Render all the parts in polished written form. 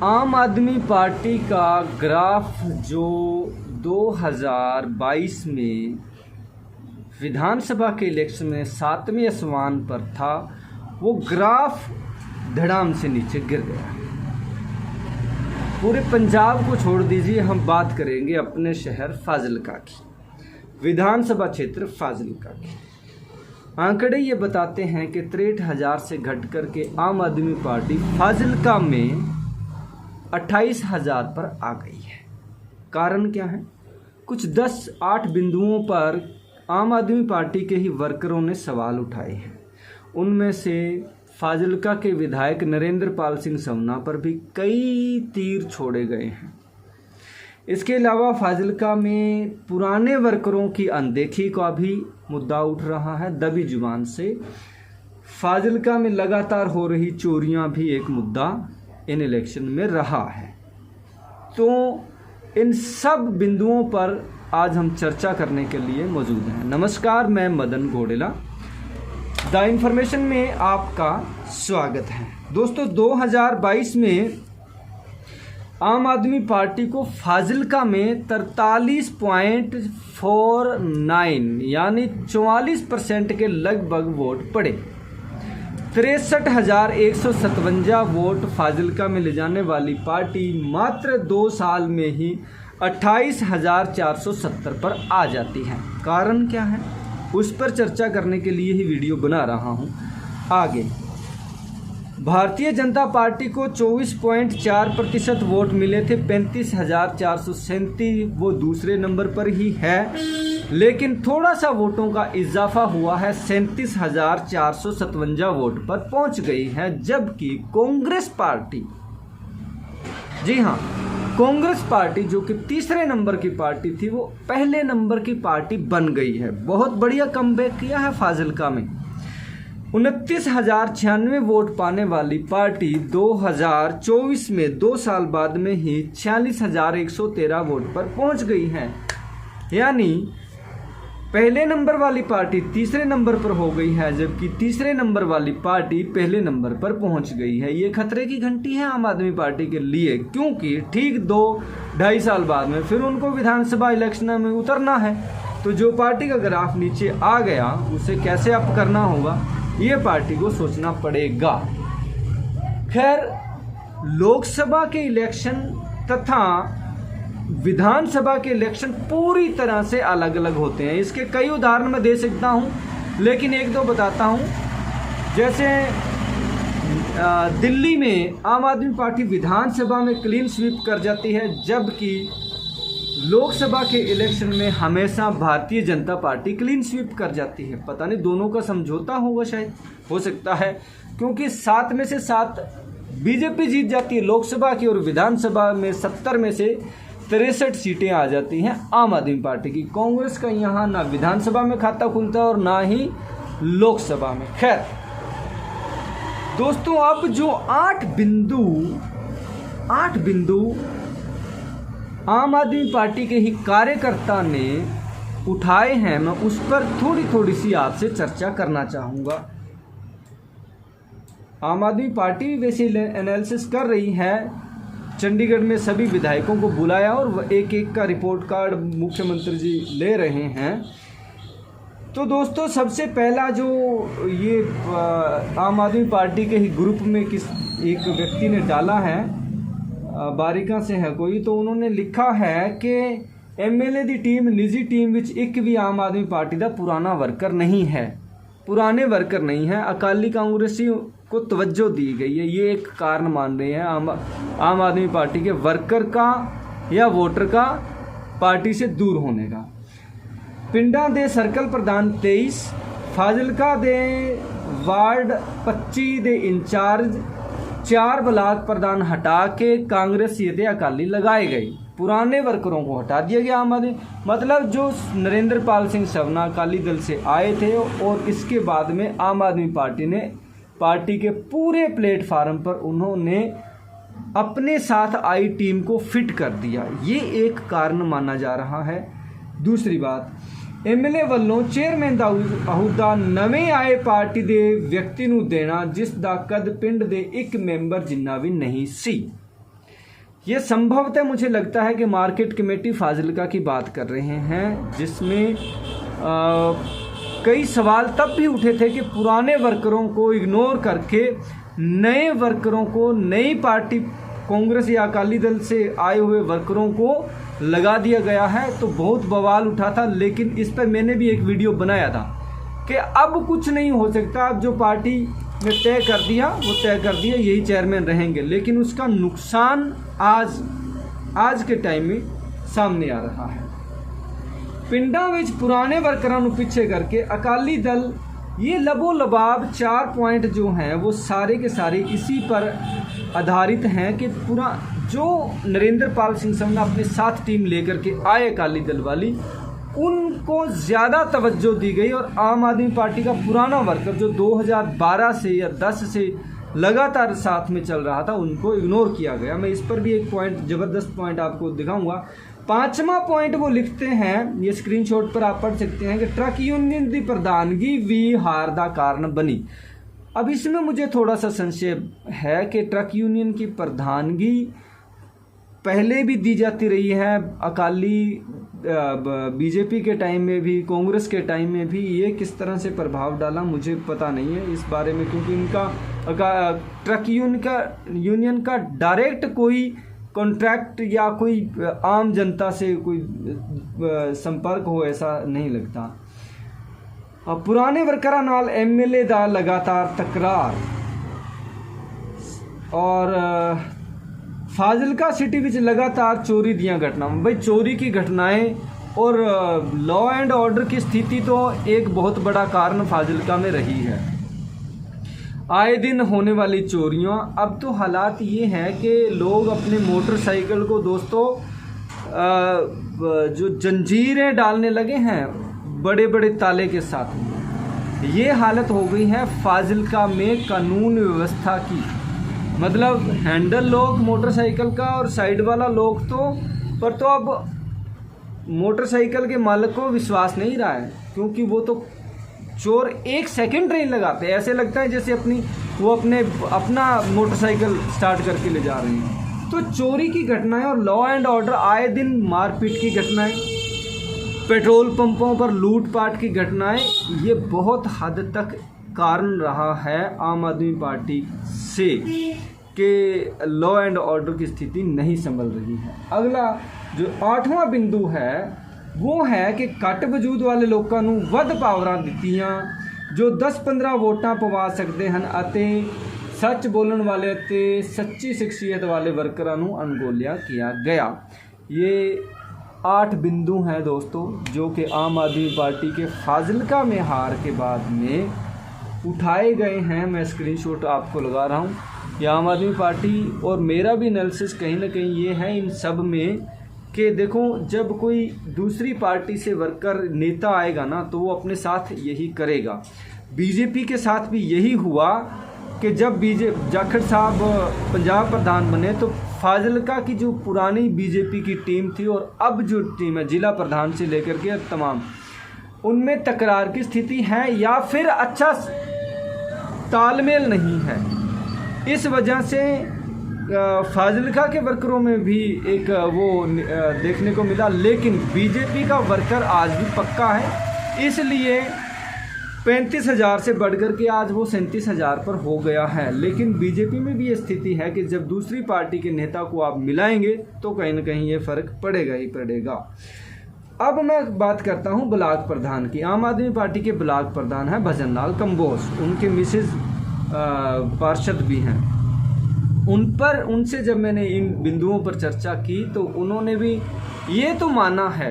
आम आदमी पार्टी का ग्राफ जो 2022 में विधानसभा के इलेक्शन में 7वें आसमान पर था, वो ग्राफ धड़ाम से नीचे गिर गया। पूरे पंजाब को छोड़ दीजिए, हम बात करेंगे अपने शहर फाजिलका की, विधानसभा क्षेत्र फाजिलका की। आंकड़े ये बताते हैं कि 63,000 से घट कर के आम आदमी पार्टी फाजिलका में 28,000 पर आ गई है। कारण क्या है? कुछ 10-8 बिंदुओं पर आम आदमी पार्टी के ही वर्करों ने सवाल उठाए हैं। उनमें से फाजिलका के विधायक नरेंद्र पाल सिंह समना पर भी कई तीर छोड़े गए हैं। इसके अलावा फाजिलका में पुराने वर्करों की अनदेखी का भी मुद्दा उठ रहा है। दबी जुबान से फाजिलका में लगातार हो रही चोरियां भी एक मुद्दा इन इलेक्शन में रहा है। तो इन सब बिंदुओं पर आज हम चर्चा करने के लिए मौजूद हैं। नमस्कार, मैं मदन घोडेला, द इंफॉर्मेशन में आपका स्वागत है। दोस्तों, 2022 में आम आदमी पार्टी को फाजिलका में 43.49 यानी 44% के लगभग वोट पड़े। 63,157 वोट फाजिलका में ले जाने वाली पार्टी मात्र 2 साल में ही 28,470 पर आ जाती है। कारण क्या है, उस पर चर्चा करने के लिए ही वीडियो बना रहा हूं। आगे, भारतीय जनता पार्टी को 24.4% वोट मिले थे। 35,437 वो दूसरे नंबर पर ही है, लेकिन थोड़ा सा वोटों का इजाफा हुआ है, 37,457 वोट पर पहुंच गई है। जबकि कांग्रेस पार्टी, जी हाँ, कांग्रेस पार्टी जो कि तीसरे नंबर की पार्टी थी, वो पहले नंबर की पार्टी बन गई है। बहुत बढ़िया कमबैक किया है फाजिलका में। 29,096 वोट पाने वाली पार्टी 2024 में 2 साल बाद में ही 46,113 वोट पर पहुंच गई है। यानी पहले नंबर वाली पार्टी तीसरे नंबर पर हो गई है, जबकि तीसरे नंबर वाली पार्टी पहले नंबर पर पहुंच गई है। ये खतरे की घंटी है आम आदमी पार्टी के लिए, क्योंकि ठीक 2-2.5 साल बाद में फिर उनको विधानसभा इलेक्शन में उतरना है। तो जो पार्टी का ग्राफ नीचे आ गया, उसे कैसे अप करना होगा, ये पार्टी को सोचना पड़ेगा। खैर, लोकसभा के इलेक्शन तथा विधानसभा के इलेक्शन पूरी तरह से अलग अलग होते हैं। इसके कई उदाहरण मैं दे सकता हूं, लेकिन एक दो बताता हूं। जैसे दिल्ली में आम आदमी पार्टी विधानसभा में क्लीन स्वीप कर जाती है, जबकि लोकसभा के इलेक्शन में हमेशा Bharatiya Janata party clean sweep कर जाती है। पता नहीं, दोनों का समझौता होगा, शायद हो सकता है, क्योंकि 7 में से 7 बीजेपी जीत जाती है लोकसभा की, और विधानसभा में 70 में से 63 सीटें आ जाती हैं आम आदमी पार्टी की। कांग्रेस का यहाँ ना विधानसभा में खाता खुलता और ना ही लोकसभा में। खैर दोस्तों, अब जो 8 बिंदु आम आदमी पार्टी के ही कार्यकर्ता ने उठाए हैं, मैं उस पर थोड़ी सी आपसे चर्चा करना चाहूँगा। आम आदमी पार्टी वैसे एनालिसिस कर रही है। चंडीगढ़ में सभी विधायकों को बुलाया और एक का रिपोर्ट कार्ड मुख्यमंत्री जी ले रहे हैं। तो दोस्तों, सबसे पहला जो ये आम आदमी पार्टी के ही ग्रुप में एक व्यक्ति ने डाला है, बारिका से है कोई, तो उन्होंने लिखा है कि एमएलए दी टीम निजी टीम विच एक भी आम आदमी पार्टी का पुराना वर्कर नहीं है, पुराने वर्कर नहीं है। अकाली कांग्रेसी को तवज्जो दी गई है। ये एक कारण मान रहे हैं आम आदमी पार्टी के वर्कर का या वोटर का पार्टी से दूर होने का। पिंडा दे सर्कल प्रधान 23, फाजिलका दे वार्ड 25 दे इंचार्ज 4 ब्लाक प्रधान हटा के कांग्रेसी ते अकाली लगाए गए। पुराने वर्करों को हटा दिया गया आम आदमी, मतलब जो नरेंद्र पाल सिंह समना अकाली दल से आए थे, और इसके बाद में आम आदमी पार्टी ने पार्टी के पूरे प्लेटफार्म पर उन्होंने अपने साथ आई टीम को फिट कर दिया। ये एक कारण माना जा रहा है। दूसरी बात, एमएलए ਵੱਲੋਂ ਚੇਅਰਮੈਨ ਦਾ ਅਹੁਦਾ ਨਵੇਂ ਆਏ ਪਾਰਟੀ ਦੇ ਵਿਅਕਤੀ ਨੂੰ ਦੇਣਾ ਜਿਸ ਦਾ ਕਦ ਪਿੰਡ ਦੇ ਇੱਕ ਮੈਂਬਰ ਜਿੰਨਾ ਵੀ ਨਹੀਂ ਸੀ। ये संभवतः मुझे लगता है कि मार्केट कमेटी फाजिल्का की बात कर रहे हैं, जिसमें कई सवाल तब भी उठे थे कि पुराने वर्करों को इग्नोर करके नए वर्करों को, नई पार्टी कांग्रेस या अकाली दल से आए हुए वर्करों को लगा दिया गया है। तो बहुत बवाल उठा था, लेकिन इस पर मैंने भी एक वीडियो बनाया था कि अब कुछ नहीं हो सकता, अब जो पार्टी ने तय कर दिया वो तय कर दिया, यही चेयरमैन रहेंगे। लेकिन उसका नुकसान आज के टाइम में सामने आ रहा है। पिंडा विच पुराने वर्करां नूं पिछे करके अकाली दल ये लबो लबाब 4 पॉइंट जो हैं वो सारे के सारे इसी पर आधारित हैं कि पूरा जो नरेंद्र पाल सिंह समना अपने साथ टीम लेकर के आए अकाली दल वाली, उनको ज़्यादा तवज्जो दी गई और आम आदमी पार्टी का पुराना वर्कर जो 2012 से या 10 से लगातार साथ में चल रहा था उनको इग्नोर किया गया। मैं इस पर भी एक पॉइंट, ज़बरदस्त पॉइंट आपको दिखाऊंगा। 5वां पॉइंट वो लिखते हैं, ये स्क्रीनशॉट पर आप पढ़ सकते हैं कि ट्रक यूनियन की प्रधानगी भी हार का कारण बनी। अब इसमें मुझे थोड़ा सा संशय है कि ट्रक यूनियन की प्रधानगी पहले भी दी जाती रही है, अकाली बीजेपी के टाइम में भी, कांग्रेस के टाइम में भी। ये किस तरह से प्रभाव डाला मुझे पता नहीं है इस बारे में, क्योंकि इनका ट्रक यूनियन का डायरेक्ट कोई कॉन्ट्रैक्ट या कोई आम जनता से कोई संपर्क हो ऐसा नहीं लगता। पुराने वर्करां नाल एमएलए दा लगातार तकरार और फाजिल्का सिटी विच लगातार चोरी दियां घटनाएं। भाई चोरी की घटनाएं और लॉ एंड ऑर्डर की स्थिति तो एक बहुत बड़ा कारण फाजिल्का में रही है। आए दिन होने वाली चोरियां। अब तो हालात ये हैं कि लोग अपने मोटरसाइकिल को दोस्तों जो जंजीरें डालने लगे हैं बड़े बड़े ताले के साथ। ये हालत हो गई है फाजिल्का में कानून व्यवस्था की। मतलब हैंडल लोग मोटरसाइकिल का और साइड वाला लोग तो अब मोटरसाइकिल के मालिक को विश्वास नहीं रहा है, क्योंकि वो तो चोर 1 सेकंड नहीं लगाते। ऐसे लगता है जैसे अपना मोटरसाइकिल स्टार्ट करके ले जा रहे हैं। तो चोरी की घटनाएं और लॉ एंड ऑर्डर, आए दिन मारपीट की घटनाएं, पेट्रोल पंपों पर लूटपाट की घटनाएं, ये बहुत हद तक कारण रहा है आम आदमी पार्टी से कि लॉ एंड ऑर्डर की स्थिति नहीं संभल रही है। अगला जो 8वां बिंदु है वो है कि घट वजूद वाले लोगों ਨੂੰ ਵੱਧ ਪਾਵਰਾਂ ਦਿੱਤੀਆਂ जो 10-15 ਵੋਟਾਂ ਪਵਾ ਸਕਦੇ ਹਨ ਅਤੇ सच बोलने वाले ਅਤੇ सच्ची शख्सियत वाले वर्करां ਨੂੰ अनगौलिया किया गया। ये 8 बिंदु हैं दोस्तों जो कि आम आदमी पार्टी के फाजिल्का में हार के बाद में उठाए गए हैं। मैं स्क्रीनशॉट आपको लगा रहा हूँ। ये आम आदमी पार्टी और मेरा भी एनालिसिस कहीं ना कहीं ये है इन सब में कि देखो, जब कोई दूसरी पार्टी से वर्कर नेता आएगा ना तो वो अपने साथ यही करेगा। बीजेपी के साथ भी यही हुआ कि जब जाखड़ साहब पंजाब प्रधान बने तो फाजिल्का की जो पुरानी बीजेपी की टीम थी और अब जो टीम है जिला प्रधान से लेकर के तमाम, उनमें तकरार की स्थिति है या फिर अच्छा तालमेल नहीं है। इस वजह से फाजिल्का के वर्करों में भी एक वो देखने को मिला। लेकिन बीजेपी का वर्कर आज भी पक्का है, इसलिए 35,000 से बढ़कर के आज वो 37,000 पर हो गया है। लेकिन बीजेपी में भी ये स्थिति है कि जब दूसरी पार्टी के नेता को आप मिलाएंगे तो कहीं ना कहीं ये फ़र्क पड़ेगा ही पड़ेगा। अब मैं बात करता हूँ ब्लॉक प्रधान की। आम आदमी पार्टी के ब्लॉक प्रधान हैं भजन लाल कंबोज, उनके मिसेज पार्षद भी हैं। उनसे जब मैंने इन बिंदुओं पर चर्चा की तो उन्होंने भी ये तो माना है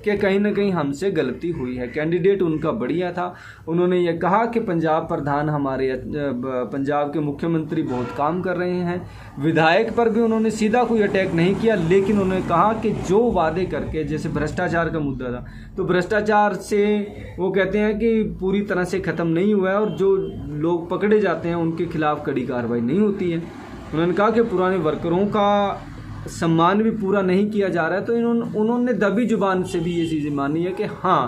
कि कहीं ना कहीं हमसे गलती हुई है। कैंडिडेट उनका बढ़िया था। उन्होंने ये कहा कि पंजाब प्रधान हमारे पंजाब के मुख्यमंत्री बहुत काम कर रहे हैं। विधायक पर भी उन्होंने सीधा कोई अटैक नहीं किया, लेकिन उन्होंने कहा कि जो वादे करके, जैसे भ्रष्टाचार का मुद्दा था तो भ्रष्टाचार से वो कहते हैं कि पूरी तरह से ख़त्म नहीं हुआ है और जो लोग पकड़े जाते हैं उनके खिलाफ़ कड़ी कार्रवाई नहीं होती है। उन्होंने कहा कि पुराने वर्करों का सम्मान भी पूरा नहीं किया जा रहा है। तो उन्होंने दबी जुबान से भी ये चीज़ें मानी है कि हाँ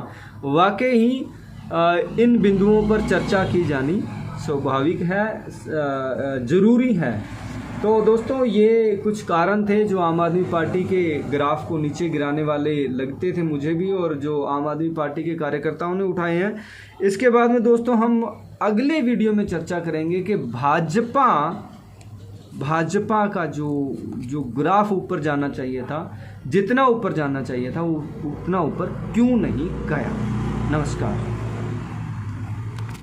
वाकई ही इन बिंदुओं पर चर्चा की जानी स्वाभाविक है, ज़रूरी है। तो दोस्तों ये कुछ कारण थे जो आम आदमी पार्टी के ग्राफ को नीचे गिराने वाले लगते थे मुझे भी, और जो आम आदमी पार्टी के कार्यकर्ताओं ने उठाए हैं। इसके बाद में दोस्तों हम अगले वीडियो में चर्चा करेंगे कि भाजपा का जो ग्राफ ऊपर जाना चाहिए था, जितना ऊपर जाना चाहिए था वो उतना ऊपर क्यों नहीं गया। नमस्कार।